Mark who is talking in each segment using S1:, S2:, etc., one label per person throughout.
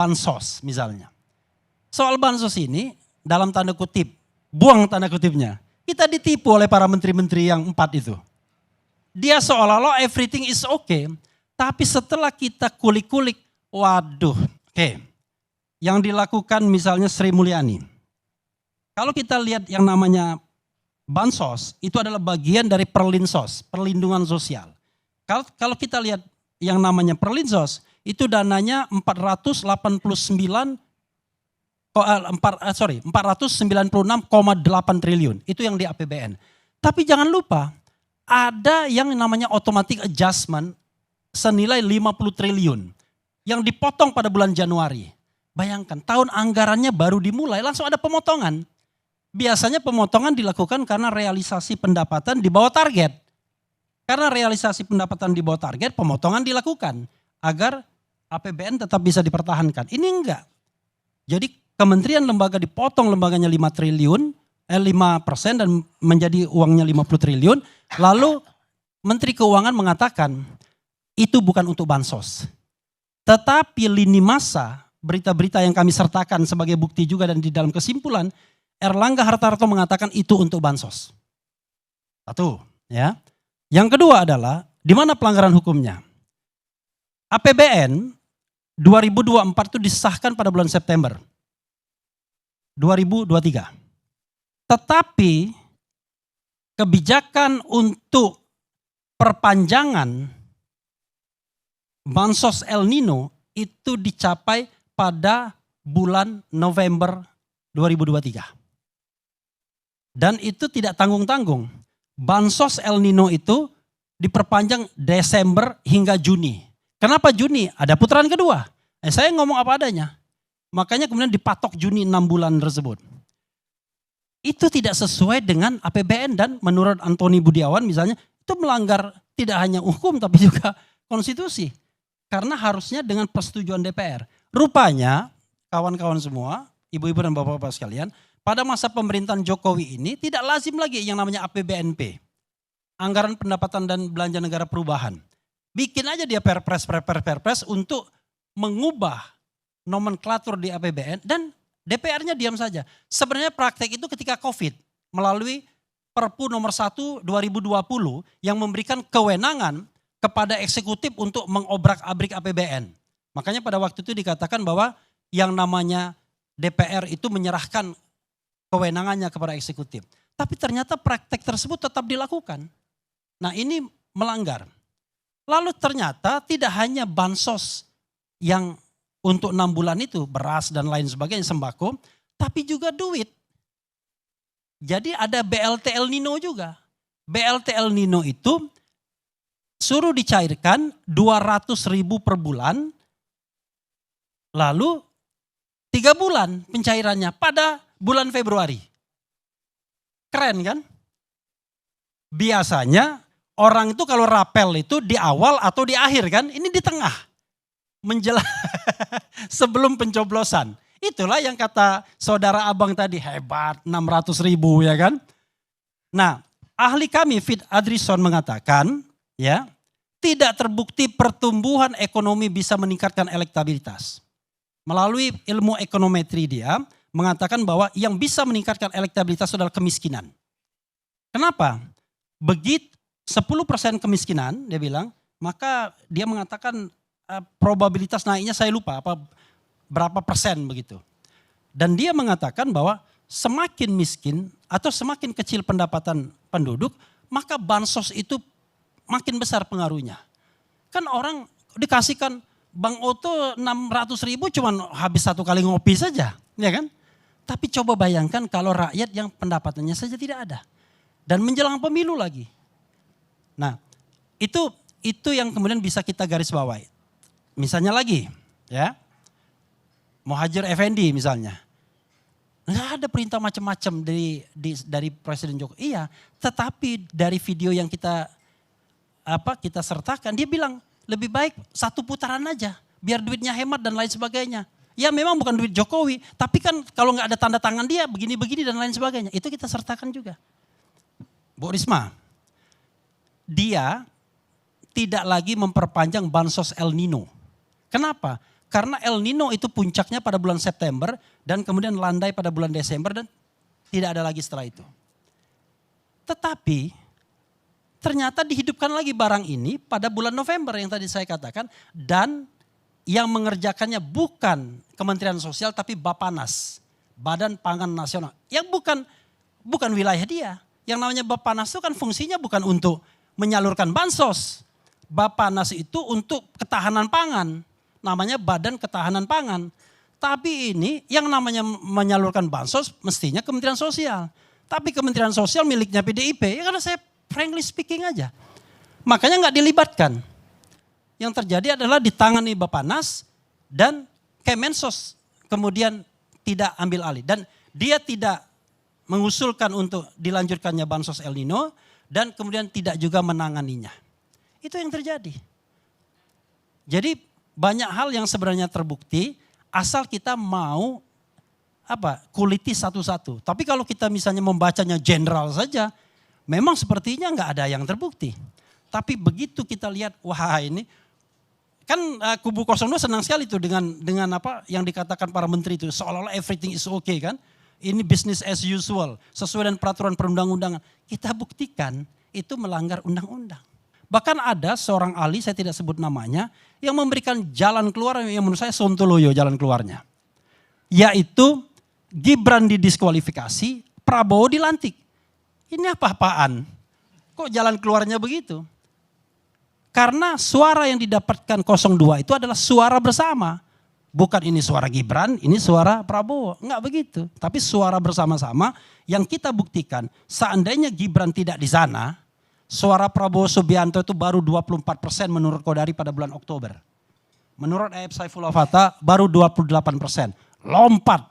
S1: bansos misalnya. Soal bansos ini dalam tanda kutip, buang tanda kutipnya, kita ditipu oleh para menteri-menteri yang 4 itu. Dia seolah-olah everything is okay, tapi setelah kita kulik-kulik, waduh, oke. Yang dilakukan misalnya Sri Mulyani. Kalau kita lihat yang namanya bansos, itu adalah bagian dari perlinsos, perlindungan sosial. Kalau kita lihat yang namanya perlinsos, itu dananya 496,8 triliun. Itu yang di APBN. Tapi jangan lupa, ada yang namanya automatic adjustment senilai 50 triliun. Yang dipotong pada bulan Januari. Bayangkan, tahun anggarannya baru dimulai, langsung ada pemotongan. Biasanya pemotongan dilakukan karena realisasi pendapatan di bawah target. Karena realisasi pendapatan di bawah target, pemotongan dilakukan. Agar APBN tetap bisa dipertahankan. Ini enggak. Jadi kementerian lembaga dipotong lembaganya 5% dan menjadi uangnya 50 triliun. Lalu Menteri Keuangan mengatakan itu bukan untuk bansos. Tetapi lini masa, berita-berita yang kami sertakan sebagai bukti juga dan di dalam kesimpulan, Erlangga Hartarto mengatakan itu untuk bansos. Satu, ya. Yang kedua adalah di mana pelanggaran hukumnya? APBN 2024 itu disahkan pada bulan September 2023. Tetapi kebijakan untuk perpanjangan bansos El Nino itu dicapai pada bulan November 2023. Dan itu tidak tanggung-tanggung. Bansos El Nino itu diperpanjang Desember hingga Juni. Kenapa Juni? Ada putaran kedua. Saya ngomong apa adanya. Makanya kemudian dipatok Juni 6 bulan tersebut. Itu tidak sesuai dengan APBN dan menurut Antoni Budiawan misalnya itu melanggar tidak hanya hukum tapi juga konstitusi. Karena harusnya dengan persetujuan DPR. Rupanya kawan-kawan semua, ibu-ibu dan bapak-bapak sekalian, pada masa pemerintahan Jokowi ini tidak lazim lagi yang namanya APBNP. Anggaran pendapatan dan belanja negara perubahan. Bikin aja dia perpres untuk mengubah nomenklatur di APBN dan DPR-nya diam saja. Sebenarnya praktek itu ketika COVID melalui Perpu nomor 1 2020 yang memberikan kewenangan kepada eksekutif untuk mengobrak-abrik APBN. Makanya pada waktu itu dikatakan bahwa yang namanya DPR itu menyerahkan kewenangannya kepada eksekutif. Tapi ternyata praktek tersebut tetap dilakukan. Nah ini melanggar. Lalu ternyata tidak hanya bansos yang untuk 6 bulan itu beras dan lain sebagainya sembako, tapi juga duit. Jadi ada BLT El Nino juga. BLT El Nino itu suruh dicairkan 200.000 per bulan, lalu 3 bulan pencairannya pada bulan Februari. Keren kan? Biasanya orang itu kalau rapel itu di awal atau di akhir kan, ini di tengah. Menjelang sebelum pencoblosan. Itulah yang kata saudara abang tadi, hebat 600.000 ya kan. Nah ahli kami Fit Adrison mengatakan ya tidak terbukti pertumbuhan ekonomi bisa meningkatkan elektabilitas. Melalui ilmu ekonometri dia mengatakan bahwa yang bisa meningkatkan elektabilitas adalah kemiskinan. Kenapa? Begitu 10% kemiskinan dia bilang, maka dia mengatakan probabilitas naiknya saya lupa berapa persen begitu. Dan dia mengatakan bahwa semakin miskin atau semakin kecil pendapatan penduduk, maka bansos itu makin besar pengaruhnya. Kan orang dikasihkan Bang Oto 600.000 cuman habis 1 kali ngopi saja, ya kan? Tapi coba bayangkan kalau rakyat yang pendapatannya saja tidak ada. Dan menjelang pemilu lagi. Nah, itu yang kemudian bisa kita garis bawahi. Misalnya lagi, ya, Muhadjir Effendi misalnya, nggak ada perintah macam-macam dari Presiden Jokowi. Iya, tetapi dari video yang kita sertakan, dia bilang lebih baik 1 putaran aja, biar duitnya hemat dan lain sebagainya. Ya memang bukan duit Jokowi, tapi kan kalau nggak ada tanda tangan dia begini-begini dan lain sebagainya. Itu kita sertakan juga. Bu Risma, dia tidak lagi memperpanjang bansos El Nino. Kenapa? Karena El Nino itu puncaknya pada bulan September dan kemudian landai pada bulan Desember dan tidak ada lagi setelah itu. Tetapi ternyata dihidupkan lagi barang ini pada bulan November yang tadi saya katakan. Dan yang mengerjakannya bukan Kementerian Sosial tapi Bappenas, Badan Pangan Nasional. Yang bukan wilayah dia. Yang namanya Bappenas itu kan fungsinya bukan untuk menyalurkan bansos. Bappenas itu untuk ketahanan pangan. Namanya Badan Ketahanan Pangan. Tapi ini yang namanya menyalurkan bansos mestinya Kementerian Sosial. Tapi Kementerian Sosial miliknya PDIP. Ya karena saya frankly speaking aja. Makanya nggak dilibatkan. Yang terjadi adalah ditangani Bappenas dan Kemensos kemudian tidak ambil alih. Dan dia tidak mengusulkan untuk dilanjutkannya bansos El Nino dan kemudian tidak juga menanganinya. Itu yang terjadi. Jadi banyak hal yang sebenarnya terbukti asal kita mau kuliti satu-satu. Tapi kalau kita misalnya membacanya general saja, memang sepertinya nggak ada yang terbukti. Tapi begitu kita lihat, wah ini kan kubu 02 senang sekali tuh dengan apa yang dikatakan para menteri itu seolah-olah everything is okay kan. Ini business as usual sesuai dengan peraturan perundang-undangan. Kita buktikan itu melanggar undang-undang. Bahkan ada seorang ahli, saya tidak sebut namanya, yang memberikan jalan keluar yang menurut saya sontoloyo jalan keluarnya. Yaitu Gibran didiskualifikasi, Prabowo dilantik. Ini apa-apaan? Kok jalan keluarnya begitu? Karena suara yang didapatkan 02 itu adalah suara bersama. Bukan ini suara Gibran, ini suara Prabowo. Enggak begitu. Tapi suara bersama-sama yang kita buktikan seandainya Gibran tidak di sana, suara Prabowo Subianto itu baru 24% menurut Kodari pada bulan Oktober. Menurut Ayub Saifullah Fattah baru 28%. Lompat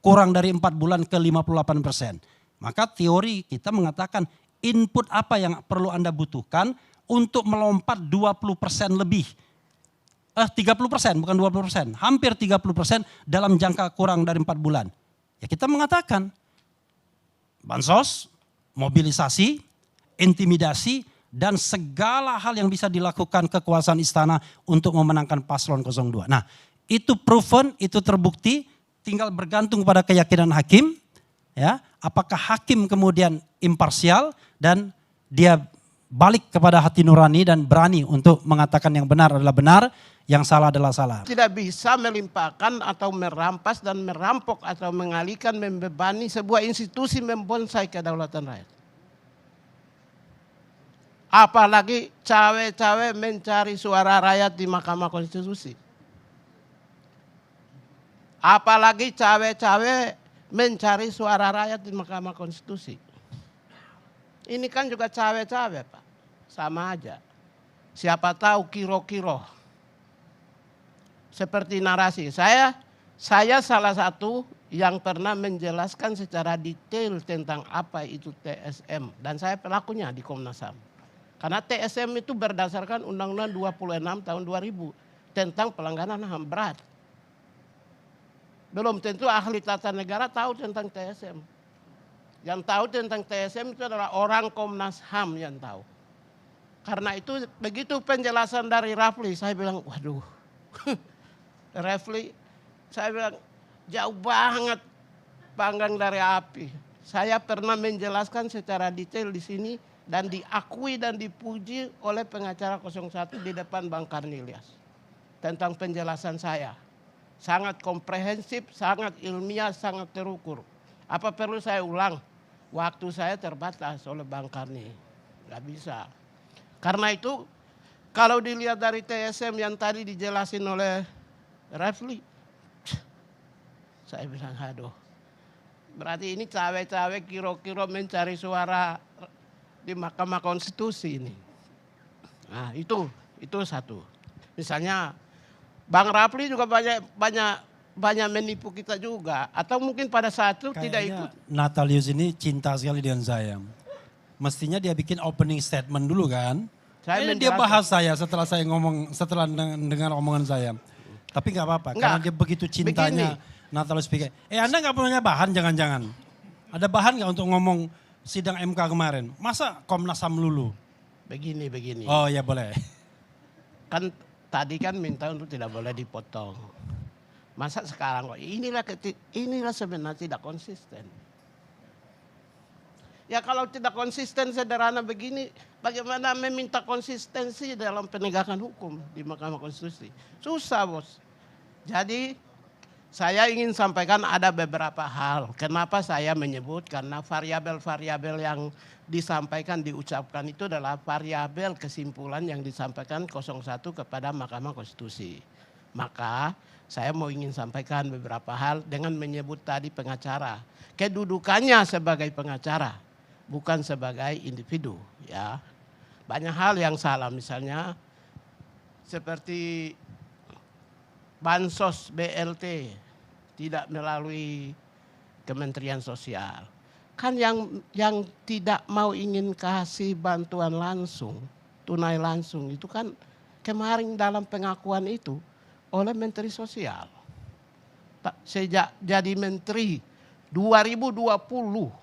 S1: kurang dari 4 bulan ke 58%. Maka teori kita mengatakan input apa yang perlu Anda butuhkan untuk melompat 20% lebih. 30% bukan 20%. Hampir 30% dalam jangka kurang dari 4 bulan. Ya kita mengatakan bansos, mobilisasi, intimidasi dan segala hal yang bisa dilakukan kekuasaan istana untuk memenangkan paslon 02. Nah, itu proven, itu terbukti, tinggal bergantung pada keyakinan hakim, ya. Apakah hakim kemudian imparsial dan dia balik kepada hati nurani dan berani untuk mengatakan yang benar adalah benar, yang salah adalah salah.
S2: Tidak bisa melimpahkan atau merampas dan merampok atau mengalihkan, membebani sebuah institusi membonsai kedaulatan rakyat. Apalagi cawe-cawe mencari suara rakyat di Mahkamah Konstitusi. Apalagi cawe-cawe mencari suara rakyat di Mahkamah Konstitusi. Ini kan juga cawe-cawe Pak. Sama aja. Siapa tahu kiro-kiro. Seperti narasi. Saya salah satu yang pernah menjelaskan secara detail tentang apa itu TSM. Dan saya pelakunya di Komnas HAM. Karena TSM itu berdasarkan Undang-Undang 26 tahun 2000 tentang pelanggaran HAM berat. Belum tentu ahli tata negara tahu tentang TSM. Yang tahu tentang TSM itu adalah orang Komnas HAM yang tahu. Karena itu begitu penjelasan dari Rafli, saya bilang waduh. Rafli, saya bilang jauh banget panggang dari api. Saya pernah menjelaskan secara detail di sini. Dan diakui dan dipuji oleh pengacara 01 di depan Bang Karnilias. Tentang penjelasan saya. Sangat komprehensif, sangat ilmiah, sangat terukur. Apa perlu saya ulang? Waktu saya terbatas oleh Bang Karni. Gak bisa. Karena itu kalau dilihat dari TSM yang tadi dijelasin oleh Rafli. Saya bilang aduh. Berarti ini cawe-cawe kiro-kiro mencari suara di Mahkamah Konstitusi ini. Nah itu satu. Misalnya Bang Rafli juga banyak menipu kita juga. Atau mungkin pada saat itu
S1: kayaknya
S2: tidak ikut.
S1: Natalius ini cinta sekali dengan saya. Mestinya dia bikin opening statement dulu kan. Dia bahas saya setelah saya ngomong, setelah dengar omongan saya. Tapi gak apa-apa karena dia begitu cintanya. Natalius pikir, Anda gak punya bahan jangan-jangan. Ada bahan gak untuk ngomong sidang MK kemarin? Masa Komnas HAM lulu?
S2: Begini.
S1: Oh ya boleh.
S2: Kan tadi kan minta untuk tidak boleh dipotong. Masa sekarang kok inilah sebenarnya tidak konsisten. Ya kalau tidak konsisten sederhana begini, bagaimana meminta konsistensi dalam penegakan hukum di Mahkamah Konstitusi? Susah, Bos. Jadi saya ingin sampaikan ada beberapa hal. Kenapa saya menyebut? Karena variabel-variabel yang disampaikan, diucapkan itu adalah variabel kesimpulan yang disampaikan 01 kepada Mahkamah Konstitusi. Maka saya ingin sampaikan beberapa hal dengan menyebut tadi pengacara. Kedudukannya sebagai pengacara, bukan sebagai individu. Ya, banyak hal yang salah, misalnya seperti bansos BLT tidak melalui Kementerian Sosial. Kan yang tidak mau ingin kasih bantuan langsung, tunai langsung itu kan kemarin dalam pengakuan itu oleh Menteri Sosial. Sejak jadi menteri 2020.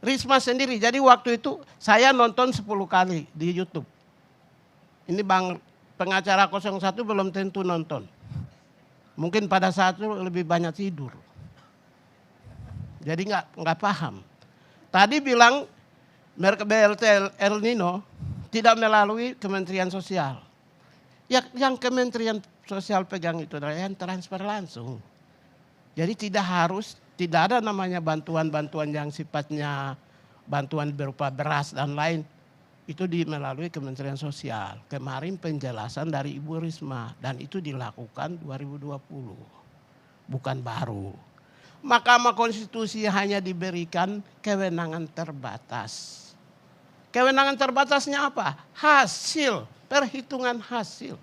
S2: Risma sendiri, jadi waktu itu saya nonton 10 kali di YouTube. Ini Bang pengacara 01 belum tentu nonton. Mungkin pada saat itu lebih banyak tidur. Jadi nggak paham. Tadi bilang merek BLT El Nino tidak melalui Kementerian Sosial. Ya, yang Kementerian Sosial pegang itu adalah yang transfer langsung. Jadi tidak ada namanya bantuan-bantuan yang sifatnya bantuan berupa beras dan lain. Itu melalui Kementerian Sosial. Kemarin penjelasan dari Ibu Risma dan itu dilakukan 2020. Bukan baru. Mahkamah Konstitusi hanya diberikan kewenangan terbatas. Kewenangan terbatasnya apa? Hasil, perhitungan hasil.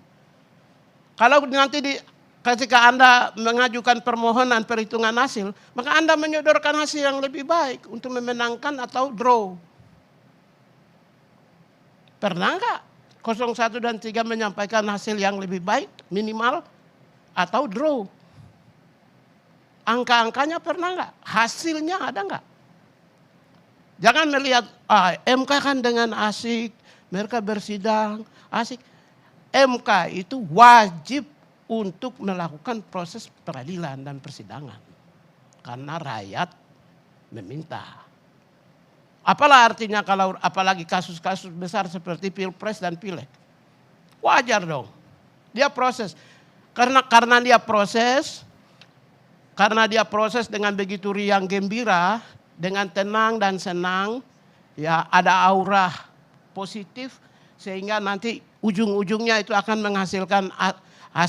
S2: Kalau nanti ketika Anda mengajukan permohonan perhitungan hasil, maka Anda menyodorkan hasil yang lebih baik untuk memenangkan atau draw. Pernah enggak 01 dan 3 menyampaikan hasil yang lebih baik, minimal, atau draw? Angka-angkanya pernah enggak? Hasilnya ada enggak? Jangan melihat MK kan dengan asik, mereka bersidang, asik. MK itu wajib untuk melakukan proses peradilan dan persidangan. Karena rakyat meminta. Apalah artinya kalau apalagi kasus-kasus besar seperti Pilpres dan Pileg. Wajar dong. Dia proses. Karena dia proses dengan begitu riang gembira, dengan tenang dan senang, ya ada aura positif sehingga nanti ujung-ujungnya itu akan menghasilkan